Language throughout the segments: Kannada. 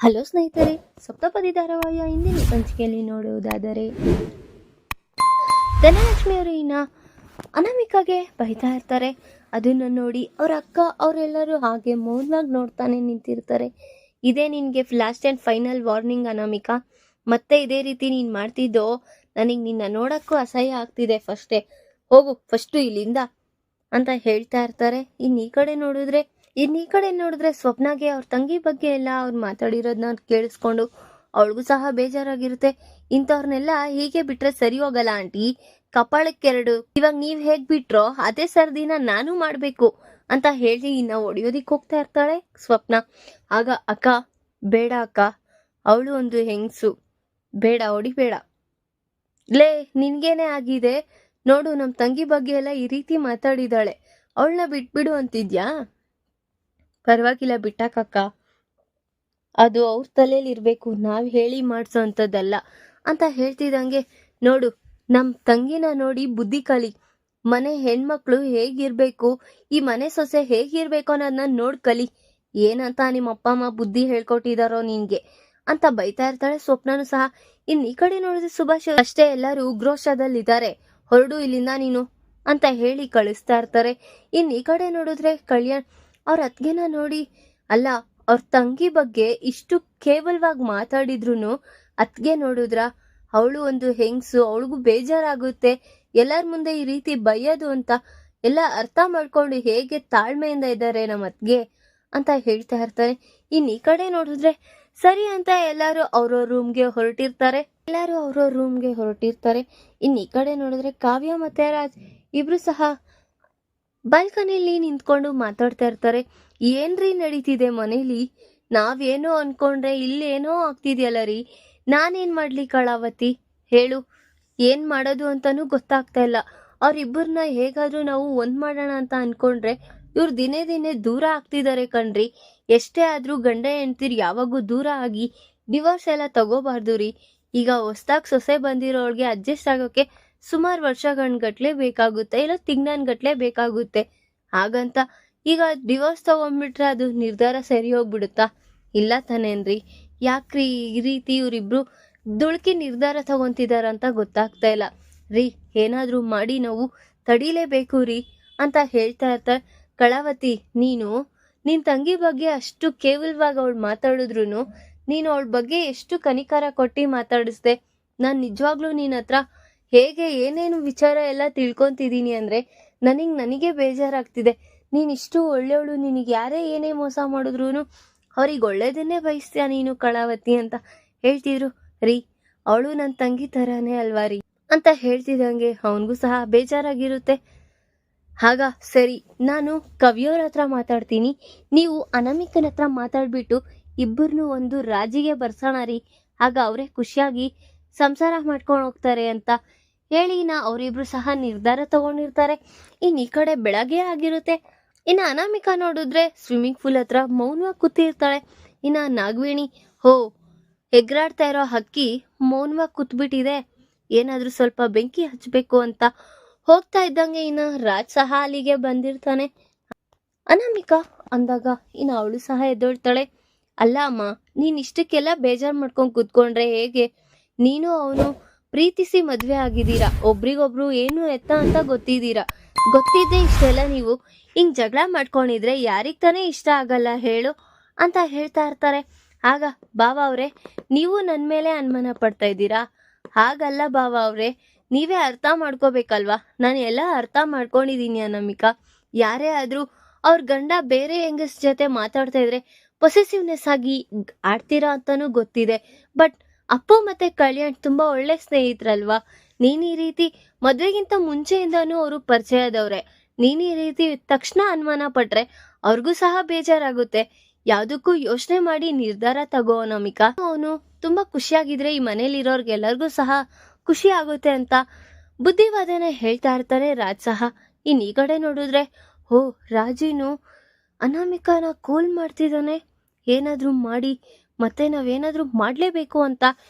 ಹಲೋ ಸ್ನೇಹಿತರೆ, ಸಪ್ತಪದಿ ಧಾರಾವಾಹಿಯ ಇಂದಿನ ಸಂಚಿಕೆಯಲ್ಲಿ ನೋಡುವುದಾದರೆ ಧನಲಕ್ಷ್ಮಿಯವರು ಇನ್ನ ಅನಾಮಿಕಾಗೆ ಬೈತಾ ಇರ್ತಾರೆ. ಅದನ್ನು ನೋಡಿ ಅವ್ರ ಅಕ್ಕ ಅವರೆಲ್ಲರೂ ಹಾಗೆ ಮೌನವಾಗಿ ನೋಡ್ತಾನೆ ನಿಂತಿರ್ತಾರೆ. ಇದೇ ನಿನಗೆ last and final warning Anamika, ಮತ್ತೆ ಇದೇ ರೀತಿ ನೀನು ಮಾಡ್ತಿದ್ದೋ ನನಗೆ ನಿನ್ನ ನೋಡೋಕ್ಕೂ ಅಸಹ್ಯ ಆಗ್ತಿದೆ. ಹೋಗು ಫಸ್ಟು ಇಲ್ಲಿಂದ ಅಂತ ಹೇಳ್ತಾ ಇರ್ತಾರೆ. ಇನ್ನು ಈ ಕಡೆ ನೋಡಿದ್ರೆ ಸ್ವಪ್ನಾಗೆ ಅವ್ರ ತಂಗಿ ಬಗ್ಗೆ ಎಲ್ಲ ಅವ್ರು ಮಾತಾಡಿರೋದನ್ನ ಕೇಳಿಸ್ಕೊಂಡು ಅವಳಿಗೂ ಸಹ ಬೇಜಾರಾಗಿರುತ್ತೆ. ಇಂಥವ್ರನ್ನೆಲ್ಲ ಹೀಗೆ ಬಿಟ್ರೆ ಸರಿ ಹೋಗಲ್ಲ ಆಂಟಿ, ಕಪಾಳಕ್ಕೆರಡು. ಇವಾಗ ನೀವ್ ಹೇಗ್ ಬಿಟ್ರೋ ಅದೇ ಸರ್ದಿನ ನಾನು ಮಾಡ್ಬೇಕು ಅಂತ ಹೇಳಿ ಇನ್ನ ಹೊಡಿಯೋದಿಕ್ ಹೋಗ್ತಾ ಇರ್ತಾಳೆ ಸ್ವಪ್ನ. ಆಗ ಅಕ್ಕ ಬೇಡ ಅಕ್ಕ, ಅವಳು ಒಂದು ಹೆಂಗ್ಸು, ಬೇಡ ಹೊಡಿಬೇಡ. ಲೇ ನಿನ್ಗೇನೆ ಆಗಿದೆ ನೋಡು, ನಮ್ ತಂಗಿ ಬಗ್ಗೆ ಎಲ್ಲ ಈ ರೀತಿ ಮಾತಾಡಿದಾಳೆ, ಅವಳನ್ನ ಬಿಟ್ಬಿಡು ಅಂತಿದ್ಯಾ? ಪರವಾಗಿಲ್ಲ ಬಿಟ್ಟಾಕಕ್ಕ, ಅದು ಅವ್ರ ತಲೆಯಲ್ಲಿ ಇರ್ಬೇಕು, ನಾವ್ ಹೇಳಿ ಮಾಡ್ಸೋ ಅಂತದ್ದಲ್ಲ ಅಂತ ಹೇಳ್ತಿದಂಗೆ, ನೋಡು ನಮ್ ತಂಗಿನ ನೋಡಿ ಬುದ್ಧಿ ಕಲಿ, ಮನೆ ಹೆಣ್ಮಕ್ಳು ಹೇಗಿರ್ಬೇಕು, ಈ ಮನೆ ಸೊಸೆ ಹೇಗಿರ್ಬೇಕು ಅನ್ನೋದನ್ನ ನೋಡ್ ಕಲಿ, ಏನಂತ ನಿಮ್ಮ ಅಪ್ಪ ಅಮ್ಮ ಬುದ್ಧಿ ಹೇಳ್ಕೊಟ್ಟಿದಾರೋ ನಿನ್ಗೆ ಅಂತ ಬೈತಾ ಇರ್ತಾಳೆ ಸ್ವಪ್ನನು ಸಹ. ಇನ್ ಈ ಕಡೆ ನೋಡಿದ್ರೆ ಸುಭಾಷ್ ಅಷ್ಟೇ ಎಲ್ಲರೂ ಉಗ್ರೋಷದಲ್ಲಿದ್ದಾರೆ, ಹೊರಡು ಇಲ್ಲಿಂದ ನೀನು ಅಂತ ಹೇಳಿ ಕಳಿಸ್ತಾ ಇರ್ತಾರೆ. ಇನ್ ಈ ಕಡೆ ನೋಡಿದ್ರೆ ಕಲ್ಯಾಣ್ ಅವ್ರ ಅತ್ಗೆನ ನೋಡಿ, ಅಲ್ಲ ಅವ್ರ ತಂಗಿ ಬಗ್ಗೆ ಇಷ್ಟು ಕೇವಲವಾಗಿ ಮಾತಾಡಿದ್ರು ಅತ್ಗೆ ನೋಡಿದ್ರ, ಅವಳು ಒಂದು ಹೆಂಗ್ಸು, ಅವಳಿಗೂ ಬೇಜಾರಾಗುತ್ತೆ, ಎಲ್ಲರ ಮುಂದೆ ಈ ರೀತಿ ಬೈಯೋದು ಅಂತ ಎಲ್ಲ ಅರ್ಥ ಮಾಡ್ಕೊಂಡು ಹೇಗೆ ತಾಳ್ಮೆಯಿಂದ ಇದ್ದಾರೆ ನಮ್ಮ ಅತ್ಗೆ ಅಂತ ಹೇಳ್ತಾ ಇರ್ತಾರೆ. ಇನ್ ಈ ಕಡೆ ನೋಡಿದ್ರೆ ಸರಿ ಅಂತ ಎಲ್ಲರೂ ಅವ್ರವ್ರ ರೂಮ್ಗೆ ಹೊರಟಿರ್ತಾರೆ. ಇನ್ ಈ ಕಡೆ ನೋಡಿದ್ರೆ ಕಾವ್ಯ ಮತ್ತೆ ರಾಜ್ ಇಬ್ರು ಸಹ ಬಾಲ್ಕನಿಯಲ್ಲಿ ನಿಂತ್ಕೊಂಡು ಮಾತಾಡ್ತಾ ಇರ್ತಾರೆ. ಏನ್ರಿ ನಡೀತಿದೆ ಮನೇಲಿ, ನಾವೇನೋ ಅನ್ಕೊಂಡ್ರೆ ಇಲ್ಲೇನೋ ಆಗ್ತಿದ್ಯಲ್ಲ ರೀ, ನಾನೇನ್ ಮಾಡ್ಲಿ ಕಳಾವತಿ, ಹೇಳು ಏನ್ ಮಾಡೋದು ಅಂತಾನೂ ಗೊತ್ತಾಗ್ತಾ ಇಲ್ಲ. ಅವ್ರಿಬ್ಬರನ್ನ ಹೇಗಾದ್ರೂ ನಾವು ಒಂದ್ ಮಾಡೋಣ ಅಂತ ಅನ್ಕೊಂಡ್ರೆ ಇವ್ರು ದಿನೇ ದಿನೇ ದೂರ ಆಗ್ತಿದ್ದಾರೆ ಕಣ್ರಿ. ಎಷ್ಟೇ ಆದ್ರೂ ಗಂಡ ಹೆಂಡ್ತಿರ್ ಯಾವಾಗೂ ದೂರ ಆಗಿ ಡಿವೋರ್ಸ್ ಎಲ್ಲ ತಗೋಬಾರ್ದು ರೀ. ಈಗ ಹೊಸ್ದಾಗ್ ಸೊಸೆ ಬಂದಿರೋಳ್ಗೆ ಅಡ್ಜಸ್ಟ್ ಆಗೋಕೆ ಸುಮಾರು ವರ್ಷಗಟ್ಲೆ ಬೇಕಾಗುತ್ತೆ, ಇಲ್ಲ ತಿಂಗ್ಳನ್ಗಟ್ಲೆ ಬೇಕಾಗುತ್ತೆ. ಹಾಗಂತ ಈಗ ಡಿವೋರ್ಸ್ ತಗೊಂಡ್ಬಿಟ್ರೆ ಅದು ನಿರ್ಧಾರ ಸರಿ ಹೋಗ್ಬಿಡುತ್ತಾ? ಇಲ್ಲ ತಾನೇನ್ರಿ. ಯಾಕ್ರಿ ಈ ರೀತಿ ಇವ್ರಿಬ್ರು ದುಳ್ಕಿ ನಿರ್ಧಾರ ತಗೊಂತಿದಾರಂತ ಗೊತ್ತಾಗ್ತಾ ಇಲ್ಲ ರೀ. ಏನಾದ್ರೂ ಮಾಡಿ ನಾವು ತಡಿಲೇಬೇಕು ರೀ ಅಂತ ಹೇಳ್ತಾ ಇರ್ತಾರೆ. ಕಳಾವತಿ, ನೀನು ನಿನ್ ತಂಗಿ ಬಗ್ಗೆ ಅಷ್ಟು ಕೇವಲವಾಗಿ ಅವಳು ಮಾತಾಡಿದ್ರು ನೀನು ಅವಳ ಬಗ್ಗೆ ಎಷ್ಟು ಕನಿಕರ ಕೊಟ್ಟಿ ಮಾತಾಡಿಸ್ದೆ. ನಾನ್ ನಿಜವಾಗ್ಲೂ ನಿನ್ನ ಹತ್ರ ಹೇಗೆ ಏನೇನು ವಿಚಾರ ಎಲ್ಲ ತಿಳ್ಕೊಂತಿದ್ದೀನಿ ಅಂದ್ರೆ ನನಗೆ ಬೇಜಾರಾಗ್ತಿದೆ. ನೀನಿಷ್ಟು ಒಳ್ಳೆಯವಳು, ನಿನಗೆ ಯಾರೇ ಏನೇ ಮೋಸ ಮಾಡಿದ್ರು ಅವ್ರಿಗೆ ಒಳ್ಳೇದನ್ನೇ ಬಯಸ್ತೀಯ ನೀನು ಕಳಾವತಿ ಅಂತ ಹೇಳ್ತಿದ್ರು ರೀ. ಅವಳು ನನ್ನ ತಂಗಿ ತರಾನೇ ಅಲ್ವಾ ರೀ ಅಂತ ಹೇಳ್ತಿದಂಗೆ ಅವನಿಗೂ ಸಹ ಬೇಜಾರಾಗಿರುತ್ತೆ. ಆಗ ಸರಿ, ನಾನು ಕವಿಯವ್ರ ಹತ್ರ ಮಾತಾಡ್ತೀನಿ, ನೀವು ಅನಾಮಿಕನ ಹತ್ರ ಮಾತಾಡ್ಬಿಟ್ಟು ಇಬ್ಬರನ್ನು ಒಂದು ರಾಜಿಗೆ ಬರ್ಸೋಣ ರೀ, ಆಗ ಅವರೇ ಖುಷಿಯಾಗಿ ಸಂಸಾರ ಮಾಡ್ಕೊಂಡು ಹೋಗ್ತಾರೆ ಅಂತ ಹೇಳಿ ಅವರಿಬ್ರು ಸಹ ನಿರ್ಧಾರ ತಗೊಂಡಿರ್ತಾರೆ. ಇನ್ ಈ ಕಡೆ ಬೆಳಗ್ಗೆ ಆಗಿರುತ್ತೆ. ಇನ್ನ ಅನಾಮಿಕಾ ನೋಡಿದ್ರೆ ಸ್ವಿಮ್ಮಿಂಗ್ ಪೂಲ್ ಹತ್ರ ಮೌನವಾಗಿ ಕೂತಿರ್ತಾಳೆ. ಇನ್ನ ನಾಗವೇಣಿ, ಎಗ್ರಾಡ್ತಾ ಇರೋ ಹಕ್ಕಿ ಮೌನವಾಗಿ ಕೂತ್ಬಿಟ್ಟಿದೆ, ಏನಾದ್ರೂ ಸ್ವಲ್ಪ ಬೆಂಕಿ ಹಚ್ಬೇಕು ಅಂತ ಹೋಗ್ತಾ ಇದ್ದಂಗೆ ಇನ್ನ ರಾಜ್ ಸಹ ಅಲ್ಲಿಗೆ ಬಂದಿರ್ತಾನೆ. ಅನಾಮಿಕಾ ಅಂದಾಗ ಇನ್ನ ಅವಳು ಸಹ ಎದ್ದೊಳ್ತಾಳೆ. ಅಲ್ಲ ಅಮ್ಮ, ನೀನ್ ಇಷ್ಟಕ್ಕೆಲ್ಲ ಬೇಜಾರ್ ಮಾಡ್ಕೊಂಡ್ ಕೂತ್ಕೊಂಡ್ರೆ ಹೇಗೆ? ನೀನು ಅವನು ಪ್ರೀತಿಸಿ ಮದ್ವೆ ಆಗಿದ್ದೀರಾ, ಒಬ್ರಿಗೊಬ್ರು ಏನು ಎತ್ತ ಅಂತ ಗೊತ್ತಿದ್ದೆ ಇಷ್ಟೆಲ್ಲ ನೀವು ಹಿಂಗ್ ಜಗಳ ಮಾಡ್ಕೊಂಡಿದ್ರೆ ಯಾರಿಗ್ ತಾನೇ ಇಷ್ಟ ಆಗಲ್ಲ ಹೇಳು ಅಂತ ಹೇಳ್ತಾ ಇರ್ತಾರೆ. ಆಗ ಬಾವ ಅವ್ರೆ, ನೀವು ನನ್ ಮೇಲೆ ಅನುಮಾನ ಪಡ್ತಾ ಇದ್ದೀರಾ? ಹಾಗಲ್ಲ ಬಾವ ಅವ್ರೆ, ನೀವೇ ಅರ್ಥ ಮಾಡ್ಕೋಬೇಕಲ್ವಾ. ನಾನು ಎಲ್ಲ ಅರ್ಥ ಮಾಡ್ಕೊಂಡಿದೀನಿ ಅನಾಮಿಕಾ. ಯಾರೇ ಆದ್ರೂ ಅವ್ರ ಗಂಡ ಬೇರೆ ಹೆಂಗಸ್ ಜೊತೆ ಮಾತಾಡ್ತಾ ಇದ್ರೆ ಪೊಸೆಸಿವ್ನೆಸ್ ಆಗಿ ಆಡ್ತೀರಾ ಅಂತಾನೂ ಗೊತ್ತಿದೆ. ಬಟ್ ಅಪ್ಪು ಮತ್ತೆ ಕಲ್ಯಾಣ್ ತುಂಬಾ ಒಳ್ಳೆ ಸ್ನೇಹಿತರಲ್ವಾ. ನೀನ್ ಈ ರೀತಿ ಮದ್ವೆಗಿಂತ ಮುಂಚೆಯಿಂದಾನು ಅವರು ಪರಿಚಯದವ್ರೆ. ನೀನ್ ಈ ರೀತಿ ತಕ್ಷಣ ಅನುಮಾನ ಪಟ್ರೆ ಅವ್ರಿಗೂ ಸಹ ಬೇಜಾರಾಗುತ್ತೆ. ಯಾವ್ದಕ್ಕೂ ಯೋಚನೆ ಮಾಡಿ ನಿರ್ಧಾರ ತಗೋ ಅನಾಮಿಕಾ. ಅವನು ತುಂಬಾ ಖುಷಿಯಾಗಿದ್ರೆ ಈ ಮನೇಲಿರೋರ್ಗೆಲ್ಲರಿಗೂ ಸಹ ಖುಷಿ ಆಗುತ್ತೆ ಅಂತ ಬುದ್ಧಿವಾದನ ಹೇಳ್ತಾ ಇರ್ತಾನೆ ರಾಜ್ ಸಹ. ಇನ್ ಈ ಕಡೆ ನೋಡಿದ್ರೆ ರಾಜಿನು ಅನಾಮಿಕಾನ ಕೂಲ್ ಮಾಡ್ತಿದ್ದಾನೆ. ಏನಾದ್ರೂ ಮಾಡಿ ಮತ್ತೆ ನಾವೇನಾದ್ರೂ ಮಾಡ್ಲೇಬೇಕು ಅಂತ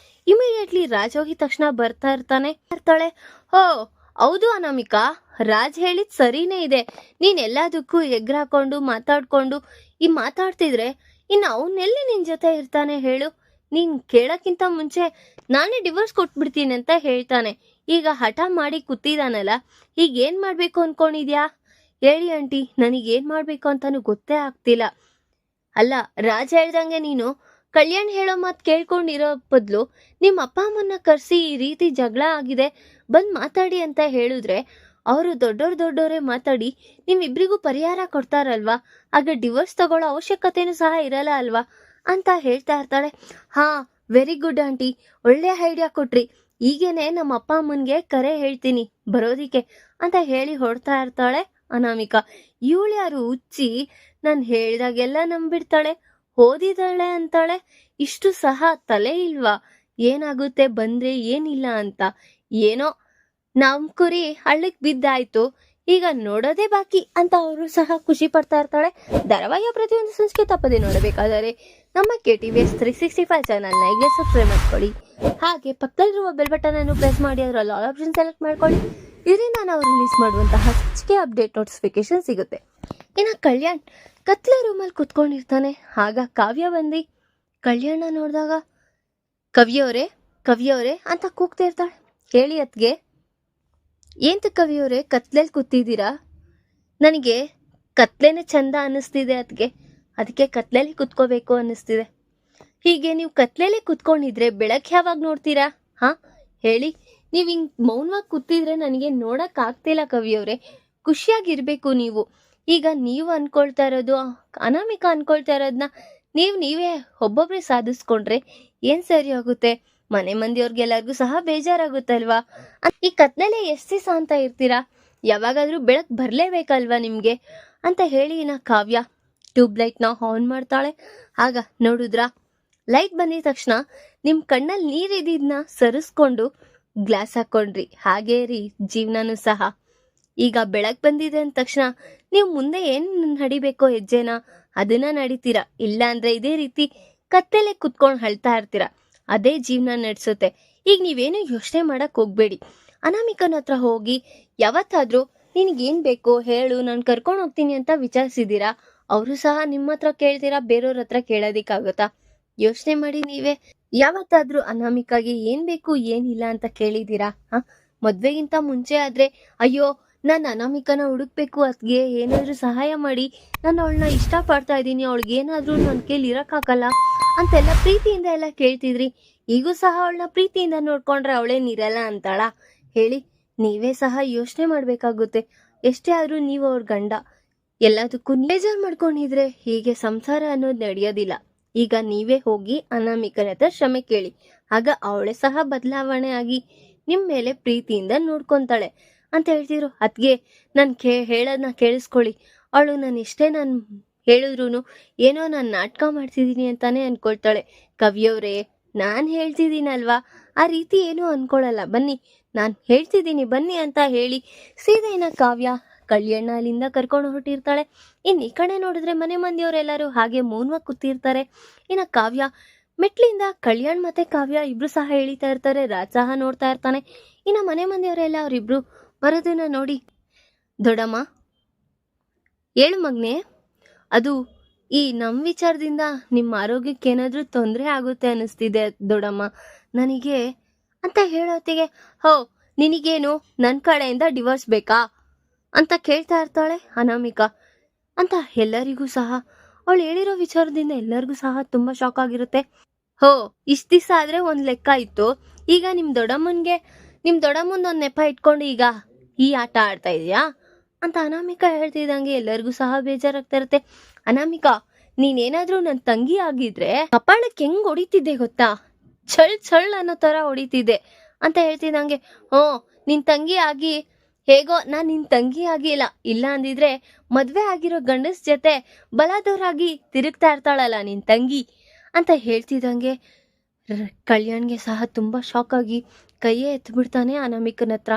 ಇಮಿಡಿಯೇಟ್ಲಿ ರಾಜ್ ಹೋಗಿದ ತಕ್ಷಣ ಇರ್ತಾಳೆ. ಹೌದು ಅನಾಮಿಕಾ, ರಾಜ್ ಹೇಳಿದ್ ಸರಿನೇ ಇದೆ. ನೀನ್ ಎಲ್ಲದಕ್ಕೂ ಎಗ್ರಾಕೊಂಡು ಮಾತಾಡ್ಕೊಂಡು ಮಾತಾಡ್ತಿದ್ರೆ ಇನ್ನು ಅವನೆಲ್ಲಿ ನಿನ್ ಜೊತೆ ಇರ್ತಾನೆ ಹೇಳು? ನೀನ್ ಕೇಳಕ್ಕಿಂತ ಮುಂಚೆ ನಾನೇ ಡಿವೋರ್ಸ್ ಕೊಟ್ಬಿಡ್ತೀನಿ ಅಂತ ಹೇಳ್ತಾನೆ. ಈಗ ಹಠ ಮಾಡಿ ಕೂತಿದಾನಲ್ಲ, ಈಗ ಏನ್ ಮಾಡ್ಬೇಕು ಅನ್ಕೊಂಡಿದ್ಯಾ? ಹೇಳಿ ಆಂಟಿ, ನನಗೇನ್ ಮಾಡ್ಬೇಕು ಅಂತಾನು ಗೊತ್ತೇ ಆಗ್ತಿಲ್ಲ. ಅಲ್ಲ, ರಾಜ್ ಹೇಳ್ದಂಗೆ ನೀನು ಕಲ್ಯಾಣ್ ಹೇಳೋ ಮಾತು ಕೇಳ್ಕೊಂಡಿರೋ ಬದಲು ನಿಮ್ಮ ಅಪ್ಪ ಅಮ್ಮನ್ನ ಕರೆಸಿ ಈ ರೀತಿ ಜಗಳ ಆಗಿದೆ, ಬಂದ್ ಮಾತಾಡಿ ಅಂತ ಹೇಳಿದ್ರೆ ಅವರು ದೊಡ್ಡೋರೇ ಮಾತಾಡಿ ನಿಮ್ಮಿಬ್ರಿಗೂ ಪರಿಹಾರ ಕೊಡ್ತಾರಲ್ವಾ? ಆಗ ಡಿವೋರ್ಸ್ ತಗೊಳ್ಳೋ ಅವಶ್ಯಕತೆನೂ ಸಹ ಇರಲ್ಲ ಅಲ್ವಾ ಅಂತ ಹೇಳ್ತಾ ಇರ್ತಾಳೆ. ಹಾ, ವೆರಿ ಗುಡ್ ಆಂಟಿ, ಒಳ್ಳೆ ಐಡಿಯಾ ಕೊಟ್ರಿ. ಈಗೇನೆ ನಮ್ಮ ಅಪ್ಪ ಅಮ್ಮನ್ಗೆ ಕರೆ ಹೇಳ್ತೀನಿ ಬರೋದಿಕ್ಕೆ ಅಂತ ಹೇಳಿ ಹೊಡ್ತಾ ಇರ್ತಾಳೆ ಅನಾಮಿಕಾ. ಇವಳು ಯಾರು ಹುಚ್ಚಿ, ನಾನು ಹೇಳ್ದಾಗೆಲ್ಲ ನಂಬಿಡ್ತಾಳೆ, ಓದಿದಾಳೆ ಅಂತಾಳೆ. ಇಷ್ಟು ಸಹ ತಲೆ ಇಲ್ವಾ? ಏನಾಗುತ್ತೆ ಬಂದ್ರೆ ಏನಿಲ್ಲ ಅಂತ. ಏನೋ ನಮ್ ಕುರಿ ಹಳ್ಳಕ್ ಬಿದ್ದಾಯ್ತು, ಈಗ ನೋಡೋದೇ ಬಾಕಿ ಅಂತ ಅವರು ಸಹ ಖುಷಿ ಪಡ್ತಾ ಇರ್ತಾಳೆ. ಧಾರಾವಾಹಿಯ ಪ್ರತಿಯೊಂದು ಸಂಚಿಕೆ ತಪ್ಪದೆ ನೋಡಬೇಕಾದರೆ ನಮ್ಮ KTVS 365 ಚಾನಲ್ನ ಈಗ ಸಬ್ಸ್ಕ್ರೈಬ್ ಮಾಡ್ಕೊಳ್ಳಿ. ಹಾಗೆ ಪಕ್ಕದಲ್ಲಿರುವ ಬೆಲ್ ಬಟನ್ ಅನ್ನು ಪ್ರೆಸ್ ಮಾಡಿ ಅದರಲ್ಲಿ ಆಲ್ ಆಪ್ಷನ್ ಸೆಲೆಕ್ಟ್ ಮಾಡ್ಕೊಳ್ಳಿ. ಇದರಿಂದ ನಾವು ರಿಲೀಸ್ ಮಾಡುವಂತಹ ಸಂಚಿಕೆ ಅಪ್ಡೇಟ್ ನೋಟಿಫಿಕೇಶನ್ ಸಿಗುತ್ತೆ. ಇನ್ನು ಕಲ್ಯಾಣ್ ಕತ್ಲೆ ರೂಮಲ್ಲಿ ಕುತ್ಕೊಂಡಿರ್ತಾನೆ. ಆಗ ಕಾವ್ಯ ಬಂದು ಕಲ್ಯಾಣ ನೋಡಿದಾಗ ಕವಿಯವರೇ ಅಂತ ಕೂಗ್ತಾ ಇರ್ತಾಳೆ. ಹೇಳಿ ಅತ್ಗೆ, ಏಂತ ಕವಿಯವರೇ ಕತ್ಲೆಯಲ್ಲಿ ಕೂತಿದ್ದೀರಾ? ನನಗೆ ಕತ್ಲೆನೇ ಚಂದ ಅನ್ನಿಸ್ತಿದೆ ಅತ್ಗೆ, ಅದಕ್ಕೆ ಕತ್ಲೆಯಲ್ಲಿ ಕುತ್ಕೋಬೇಕು ಅನ್ನಿಸ್ತಿದೆ. ಹೀಗೆ ನೀವು ಕತ್ಲೆಯಲ್ಲಿ ಕುತ್ಕೊಂಡಿದ್ರೆ ಬೆಳಕು ಯಾವಾಗ ನೋಡ್ತೀರಾ? ಹಾ ಹೇಳಿ, ನೀವು ಹಿಂಗೆ ಮೌನವಾಗಿ ಕೂತಿದ್ರೆ ನನಗೆ ನೋಡಕ್ ಆಗ್ತಿಲ್ಲ ಕವಿಯವರೇ. ಖುಷಿಯಾಗಿರ್ಬೇಕು ನೀವು. ಈಗ ನೀವು ಅನ್ಕೊಳ್ತಾ ಇರೋದು, ಅನಾಮಿಕಾ ಅನ್ಕೊಳ್ತಾ ಇರೋದನ್ನ ನೀವೇ ಒಬ್ಬೊಬ್ರೆ ಸಾಧಿಸ್ಕೊಂಡ್ರೆ ಏನ್ ಸರಿ ಆಗುತ್ತೆ? ಮನೆ ಮಂದಿಯವ್ರಿಗೆಲ್ಲರಿಗೂ ಸಹ ಬೇಜಾರಾಗುತ್ತಲ್ವಾ? ಈ ಕತ್ಲೆಲೆ ಎಷ್ಟು ದಿವಸ ಅಂತ ಇರ್ತೀರಾ? ಯಾವಾಗಾದ್ರೂ ಬೆಳಕು ಬರ್ಲೇಬೇಕಲ್ವಾ ನಿಮ್ಗೆ ಅಂತ ಹೇಳಿ ನಾ ಕಾವ್ಯ ಟ್ಯೂಬ್ ಲೈಟ್ನ ಆನ್ ಮಾಡ್ತಾಳೆ. ಆಗ ನೋಡಿದ್ರಾ, ಲೈಟ್ ಬಂದಿದ ತಕ್ಷಣ ನಿಮ್ ಕಣ್ಣಲ್ಲಿ ನೀರಿದ್ದಿದ್ನ ಸರಿಸ್ಕೊಂಡು ಗ್ಲಾಸ್ ಹಾಕೊಂಡ್ರಿ. ಹಾಗೇ ರೀ ಜೀವನನೂ ಸಹ. ಈಗ ಬೆಳಕು ಬಂದಿದೆ ಅಂದ ತಕ್ಷಣ ನೀವು ಮುಂದೆ ಏನ್ ನಡಿಬೇಕೋ ಹೆಜ್ಜೆನ ಅದನ್ನ ನಡಿತೀರಾ. ಇಲ್ಲ ಅಂದ್ರೆ ಇದೇ ರೀತಿ ಕತ್ತೆಲೆ ಕುತ್ಕೊಂಡು ಅಳ್ತಾ ಇರ್ತೀರಾ. ಅದೇ ಜೀವನ ನಡೆಸುತ್ತೆ. ಈಗ ನೀವೇನು ಯೋಚನೆ ಮಾಡಕ್ ಹೋಗ್ಬೇಡಿ. ಅನಾಮಿಕನ ಹತ್ರ ಹೋಗಿ ಯಾವತ್ತಾದ್ರೂ ನಿನಗೇನ್ ಬೇಕೋ ಹೇಳು, ನಾನು ಕರ್ಕೊಂಡು ಹೋಗ್ತೀನಿ ಅಂತ ವಿಚಾರಿಸಿದೀರಾ? ಅವರು ಸಹ ನಿಮ್ಮ ಹತ್ರ ಕೇಳ್ತೀರಾ, ಬೇರೆಯವ್ರ ಹತ್ರ ಕೇಳೋದಿಕ್ಕಾಗುತ್ತಾ? ಯೋಚನೆ ಮಾಡಿ ನೀವೇ. ಯಾವತ್ತಾದ್ರೂ ಅನಾಮಿಕಾಗೆ ಏನ್ ಬೇಕು ಏನಿಲ್ಲ ಅಂತ ಕೇಳಿದೀರಾ? ಮದ್ವೆಗಿಂತ ಮುಂಚೆ ಆದ್ರೆ ಅಯ್ಯೋ ನಾನು ಅನಾಮಿಕನ ಹುಡುಕ್ಬೇಕು, ಅದ್ಗೆ ಏನಾದ್ರೂ ಸಹಾಯ ಮಾಡಿ, ನಾನು ಅವಳನ್ನ ಇಷ್ಟ ಪಡ್ತಾ ಇದ್ದೀನಿ, ಅವಳಿಗೆ ಏನಾದ್ರೂ ನನ್ನ ಕೈಲಿ ಇರಕ್ಕಾಗಲ್ಲ ಅಂತೆಲ್ಲ ಪ್ರೀತಿಯಿಂದ ಎಲ್ಲ ಕೇಳ್ತಿದ್ರಿ. ಈಗೂ ಸಹ ಅವಳನ್ನ ಪ್ರೀತಿಯಿಂದ ನೋಡ್ಕೊಂಡ್ರೆ ಅವಳೇನಿರಲ್ಲ ಅಂತಾಳ? ಹೇಳಿ, ನೀವೇ ಸಹ ಯೋಚನೆ ಮಾಡ್ಬೇಕಾಗುತ್ತೆ. ಎಷ್ಟೇ ಆದ್ರೂ ನೀವು ಅವ್ರ ಗಂಡ. ಎಲ್ಲದಕ್ಕೂ ಬೇಜಾರು ಮಾಡ್ಕೊಂಡಿದ್ರೆ ಹೀಗೆ ಸಂಸಾರ ಅನ್ನೋದು ನಡೆಯೋದಿಲ್ಲ. ಈಗ ನೀವೇ ಹೋಗಿ ಅನಾಮಿಕನ ಹತ್ರ ಕ್ಷಮೆ ಕೇಳಿ. ಆಗ ಅವಳೇ ಸಹ ಬದಲಾವಣೆ ಆಗಿ ನಿಮ್ ಮೇಲೆ ಪ್ರೀತಿಯಿಂದ ನೋಡ್ಕೊಂತಾಳೆ ಅಂತ ಹೇಳ್ತಿದ್ರು. ಅದ್ಗೆ ನಾನು ಹೇಳೋದನ್ನ ಕೇಳಿಸ್ಕೊಳ್ಳಿ. ಅವಳು ನಾನು ಎಷ್ಟೇ ನಾನು ಹೇಳಿದ್ರು ಏನೋ ನಾನು ನಾಟಕ ಮಾಡ್ತಿದ್ದೀನಿ ಅಂತಾನೆ ಅನ್ಕೊಳ್ತಾಳೆ. ಕವಿಯವ್ರೆ, ನಾನು ಹೇಳ್ತಿದ್ದೀನಲ್ವಾ, ಆ ರೀತಿ ಏನೂ ಅನ್ಕೊಳಲ್ಲ, ಬನ್ನಿ ನಾನು ಹೇಳ್ತಿದ್ದೀನಿ ಬನ್ನಿ ಅಂತ ಹೇಳಿ ಸೀದಾ ಕಾವ್ಯ ಕಲ್ಯಾಣ ಅಲ್ಲಿಂದ ಕರ್ಕೊಂಡು ಹೊರಟಿರ್ತಾಳೆ. ಇನ್ನು ಈ ಕಡೆ ನೋಡಿದ್ರೆ ಮನೆ ಮಂದಿಯವರೆಲ್ಲರೂ ಹಾಗೆ ಮೌನವಾಗಿ ಕೂತಿರ್ತಾರೆ. ಇನ್ನು ಕಾವ್ಯ ಮೆಟ್ಲಿಂದ ಕಲ್ಯಾಣ್ ಮತ್ತೆ ಕಾವ್ಯ ಇಬ್ರು ಸಹ ಎಳಿತಾ ಇರ್ತಾರೆ. ರಾಜ್ ಸಹ ನೋಡ್ತಾ ಇರ್ತಾನೆ. ಇನ್ನು ಮನೆ ಮಂದಿಯವರೆಲ್ಲ ಅವರಿಬ್ರು ಬರೋದನ್ನ ನೋಡಿ, ದೊಡ್ಡಮ್ಮ ಹೇಳು ಮಗ್ನೆ, ಅದು ಈ ನಮ್ಮ ವಿಚಾರದಿಂದ ನಿಮ್ಮ ಆರೋಗ್ಯಕ್ಕೆ ಏನಾದರೂ ತೊಂದರೆ ಆಗುತ್ತೆ ಅನ್ನಿಸ್ತಿದೆ ದೊಡ್ಡಮ್ಮ ನನಗೆ ಅಂತ ಹೇಳೋತ್ತಿಗೆ, ಹೋ ನಿನಗೇನು ನನ್ನ ಕಡೆಯಿಂದ ಡಿವೋರ್ಸ್ ಬೇಕಾ ಅಂತ ಕೇಳ್ತಾ ಇರ್ತಾಳೆ ಅನಾಮಿಕಾ. ಅಂತ ಎಲ್ಲರಿಗೂ ಸಹ ಅವಳು ಹೇಳಿರೋ ವಿಚಾರದಿಂದ ಎಲ್ಲರಿಗೂ ಸಹ ತುಂಬಾ ಶಾಕ್ ಆಗಿರುತ್ತೆ. ಹೋ, ಇಷ್ಟ ದಿವಸ ಆದ್ರೆ ಒಂದ್ ಲೆಕ್ಕ ಇತ್ತು, ಈಗ ನಿಮ್ ದೊಡ್ಡಮ್ಮಂದ್ ಒಂದ್ ನೆಪ ಇಟ್ಕೊಂಡು ಈಗ ಈ ಆಟ ಆಡ್ತಾ ಇದೀಯಾ ಅಂತ ಅನಾಮಿಕಾ ಹೇಳ್ತಿದ್ದಂಗೆ ಎಲ್ಲರಿಗೂ ಸಹ ಬೇಜಾರಾಗ್ತಾ ಇರುತ್ತೆ. ಅನಾಮಿಕಾ, ನೀನೇನಾದ್ರೂ ನನ್ನ ತಂಗಿ ಆಗಿದ್ರೆ ಕಪಾಳಕ್ಕೆ ಹೆಂಗ್ ಹೊಡಿತಿದ್ದೆ ಗೊತ್ತಾ? ಛಳ್ ಅನ್ನೋ ತರ ಹೊಡಿತಿದ್ದೆ ಅಂತ ಹೇಳ್ತಿದ್ದಂಗೆ, ನಿನ್ ತಂಗಿ ಆಗಿ ಹೇಗೋ ನಾನ್ ನಿನ್ ತಂಗಿ ಆಗಿಲ್ಲ, ಇಲ್ಲ ಅಂದಿದ್ರೆ ಮದ್ವೆ ಆಗಿರೋ ಗಂಡಸ್ ಜೊತೆ ಬಲಾದವರಾಗಿ ತಿರುಗ್ತಾ ಇರ್ತಾಳಲ್ಲ ನಿನ್ ತಂಗಿ ಅಂತ ಹೇಳ್ತಿದ್ದಂಗೆ ಕಲ್ಯಾಣ್ಗೆ ಸಹ ತುಂಬಾ ಶಾಕ್ ಆಗಿ ಕೈಯೇ ಎತ್ಬಿಡ್ತಾನೆ ಅನಾಮಿಕನ ಹತ್ರ.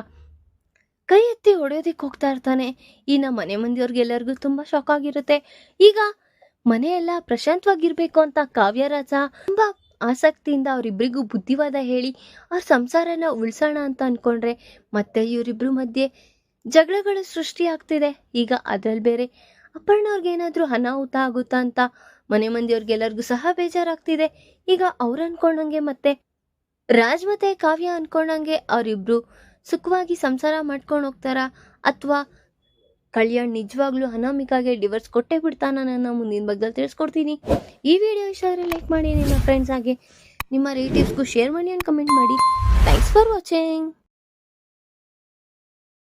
ಕೈ ಎತ್ತಿ ಹೊಡೆಯೋದಿಕ್ ಹೋಗ್ತಾ ಇರ್ತಾನೆ. ಇನ್ನ ಮನೆ ಮಂದಿಯವ್ರಿಗೆಲ್ಲರಿಗೂ ತುಂಬಾ ಶಾಕ್ ಆಗಿರುತ್ತೆ. ಈಗ ಮನೆಯೆಲ್ಲ ಪ್ರಶಾಂತವಾಗಿರ್ಬೇಕು ಅಂತ ಕಾವ್ಯರಾಜ ತುಂಬಾ ಆಸಕ್ತಿಯಿಂದ ಅವರಿಬ್ಬರಿಗೂ ಬುದ್ಧಿವಾದ ಹೇಳಿ ಅವ್ರ ಸಂಸಾರನ ಉಳ್ಸೋಣ ಅಂತ ಅನ್ಕೊಂಡ್ರೆ ಮತ್ತೆ ಇವರಿಬ್ರು ಮಧ್ಯೆ ಜಗಳಗಳ ಸೃಷ್ಟಿ ಆಗ್ತಿದೆ. ಈಗ ಅದ್ರಲ್ಲಿ ಬೇರೆ ಅಪರ್ಣವ್ರಿಗೇನಾದ್ರೂ ಅನಾಹುತ ಆಗುತ್ತಾ ಅಂತ ಮನೆ ಮಂದಿಯವ್ರಿಗೆಲ್ಲರಿಗೂ ಸಹ ಬೇಜಾರಾಗ್ತಿದೆ. ಈಗ ಅವ್ರು ಅನ್ಕೊಂಡಂಗೆ ಮತ್ತೆ ರಾಜ್ ಮತ್ತೆ ಕಾವ್ಯ ಅನ್ಕೊಂಡಂಗೆ ಅವರಿಬ್ರು ಸುಖವಾಗಿ ಸಂಸಾರ ಮಾಡ್ಕೊಂಡು ಹೋಗ್ತಾರಾ, ಅಥವಾ ಕಲ್ಯಾಣ್ ನಿಜವಾಗ್ಲೂ ಅನಾಮಿಕಾಗೆ ಡಿವೋರ್ಸ್ ಕೊಟ್ಟೇ ಬಿಡ್ತಾನ? ನನ್ನ ಮುಂದಿನ ಬಗ್ಗೆ ತಿಳಿಸ್ಕೊಡ್ತೀನಿ. ಈ ವಿಡಿಯೋ ಇಷ್ಟ ಆದರೆ ಲೈಕ್ ಮಾಡಿ, ನಿಮ್ಮ ಫ್ರೆಂಡ್ಸ್ ಆಗಿ ನಿಮ್ಮ ರಿಲೇಟಿವ್ಸ್ಗೂ ಶೇರ್ ಮಾಡಿ ಅಂಡ್ ಕಮೆಂಟ್ ಮಾಡಿ. Thanks for watching.